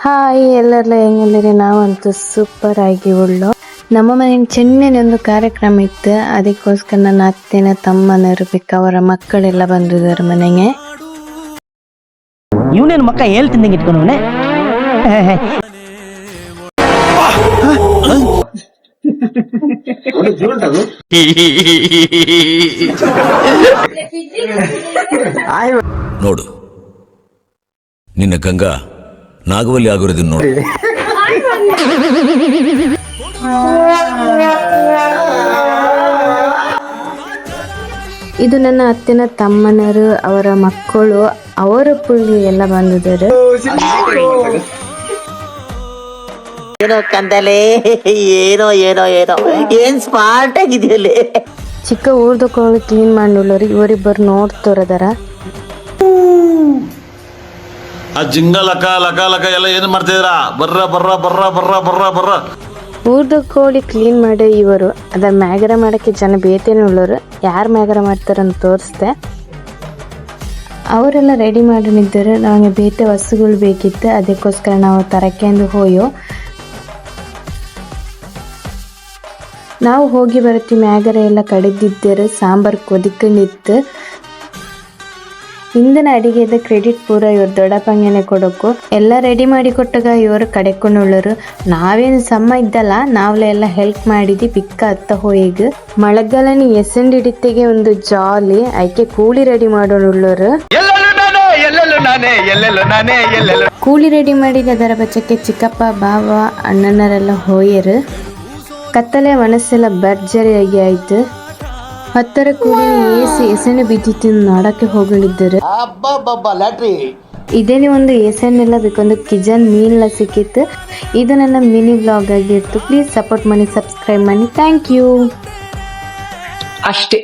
Hi ಎಲ್ಲರೆಲ್ಲ ಹೆಂಗಿದ್ದೀರಿ? ನಾವಂತೂ super ಆಗಿ ಉಳ್ಳು. ನಮ್ಮ ಮನೆಯಲ್ಲಿ ಚೆನ್ನೈನೊಂದು ಕಾರ್ಯಕ್ರಮ ಇತ್ತು, ಅದಕ್ಕೋಸ್ಕರ ನನ್ನ ಅತ್ತೆನ ತಮ್ಮನರು ಅವರ ಮಕ್ಕಳೆಲ್ಲ ಬಂದಿದ್ದಾರೆ ಮನೆಗೆ. ಇವನೇನು ಮಕ್ಕ ಹೇಳ್ತಿದ್ದಂಗೆ ಇಟ್ಕೊಂಡವನೆ. ನೋಡು, ನಿನ್ನ ಗಂಗಾ ನಾಗವಲ್ಲಿ ಆಗಿರೋದನ್ನ ನೋಡಿ. ಇದು ನನ್ನ ಅತ್ತೆನ ತಮ್ಮನರು, ಅವರ ಮಕ್ಕಳು, ಅವರ ಪುಳ್ಳಿ ಎಲ್ಲ ಬಂದಿದ್ದಾರೆ. ಏನೋ ಕಂದಲೆ, ಏನೋ ಏನೋ ಏನೋ ಏನ್ ಸ್ಮಾರ್ಟ್ ಆಗಿದೆಯಲ್ಲೇ. ಚಿಕ್ಕ ಊರ್ದ ಕೋಳಿ ಕ್ಲೀನ್ ಮಾಡಿಳ್ಳೋರು ಇವರಿಬ್ಬರು ನೋಡ್ತೋರದಾರ. ಆ ಜಿಂಗ ಲಕ ಲಕ ಲಕ ಎಲ್ಲ ಏನು ಮಾಡ್ತಿದ್ರ? ಬರ್ರ ಬರ್ರ ಬರ್ರ ಬರ್ರ ಬರ್ರ ಬರ್ರ. ಊರ್ದ ಕೋಳಿ ಕ್ಲೀನ್ ಮಾಡಿ ಇವರು ಅದರ ಮ್ಯಾಗರ ಮಾಡೋಕ್ಕೆ ಜನ ಬೇತೇನೆ ಉಳ್ಳೋರು. ಯಾರು ಮ್ಯಾಗರ ಮಾಡ್ತಾರಂತ ತೋರಿಸ್ದೆ. ಅವರೆಲ್ಲ ರೆಡಿ ಮಾಡಿ ನಿಂತರು. ನಮಗೆ ಬೇತೆ ವಸ್ತುಗಳು ಬೇಕಿತ್ತು, ಅದಕ್ಕೋಸ್ಕರ ನಾವು ತರಕೆಂದು ಹೋಯೋ. ನಾವು ಹೋಗಿ ಬರ್ತೀವಿ. ಮ್ಯಾಗರ ಎಲ್ಲ ಕಡಿದಿದ್ದರು, ಸಾಂಬಾರು ಕೊದಿಕೊಂಡಿತ್ತು. ಇಂದಿನ ಅಡಿಗೆದ ಕ್ರೆಡಿಟ್ ಪೂರ ಇವ್ರು ದೊಡ್ಡಪ್ಪಂಗೆನೆ ಕೊಡೋಕು. ಎಲ್ಲ ರೆಡಿ ಮಾಡಿ ಕೊಟ್ಟಾಗ ಇವರು ಕಡೆಕೊಂಡುಳ್ಳರು. ನಾವೇನು ಸಮ್ಮ ಇದ್ದಲ್ಲ, ನಾವ್ಲೆ ಎಲ್ಲ ಹೆಲ್ಪ್ ಮಾಡಿದ್ವಿ. ಪಿಕ್ಕ ಹತ್ತ ಹೋಯಿಗ ಮಳೆಗಾಲನಿ ಎಸೆಂಡ್ ಹಿಡಿತೆಗೆ ಒಂದು ಜಾಲಿ ಆಯ್ಕೆ ಕೂಲಿ ರೆಡಿ ಮಾಡೋಳುಳ್ಳರು. ಕೂಲಿ ರೆಡಿ ಮಾಡಿದ ಅದರ ಬಚ್ಚಕ್ಕೆ ಚಿಕ್ಕಪ್ಪ ಬಾವ ಅಣ್ಣನರೆಲ್ಲ ಹೋಯರು. ಕತ್ತಲೆ ಮನಸ್ಸೆಲ್ಲ ಭರ್ಜರಿಯಾಗಿ ಆಯ್ತು. ಹತ್ತರ ಕೂಡ ಎಸೆಣ್ಣೆ ಬಿದ್ದಿತ್ತು, ನೋಡಕ್ಕೆ ಹೋಗಲಿದ್ದರು. ಇದೇನೆ ಒಂದು ಎಸೆಣ್ಣೆಲ್ಲ ಬೇಕೊಂದು ಕಿಚನ್ ಮೀನೆಲ್ಲ ಸಿಕ್ಕಿತ್ತು. ಇದು ನನ್ನ ಮಿನಿ ವ್ಲಾಗ್ ಆಗಿತ್ತು. ಪ್ಲೀಸ್ ಸಪೋರ್ಟ್ ಮಾಡಿ, ಸಬ್ಸ್ಕ್ರೈಬ್ ಮಾಡಿ. Thank you. ಅಷ್ಟೇ.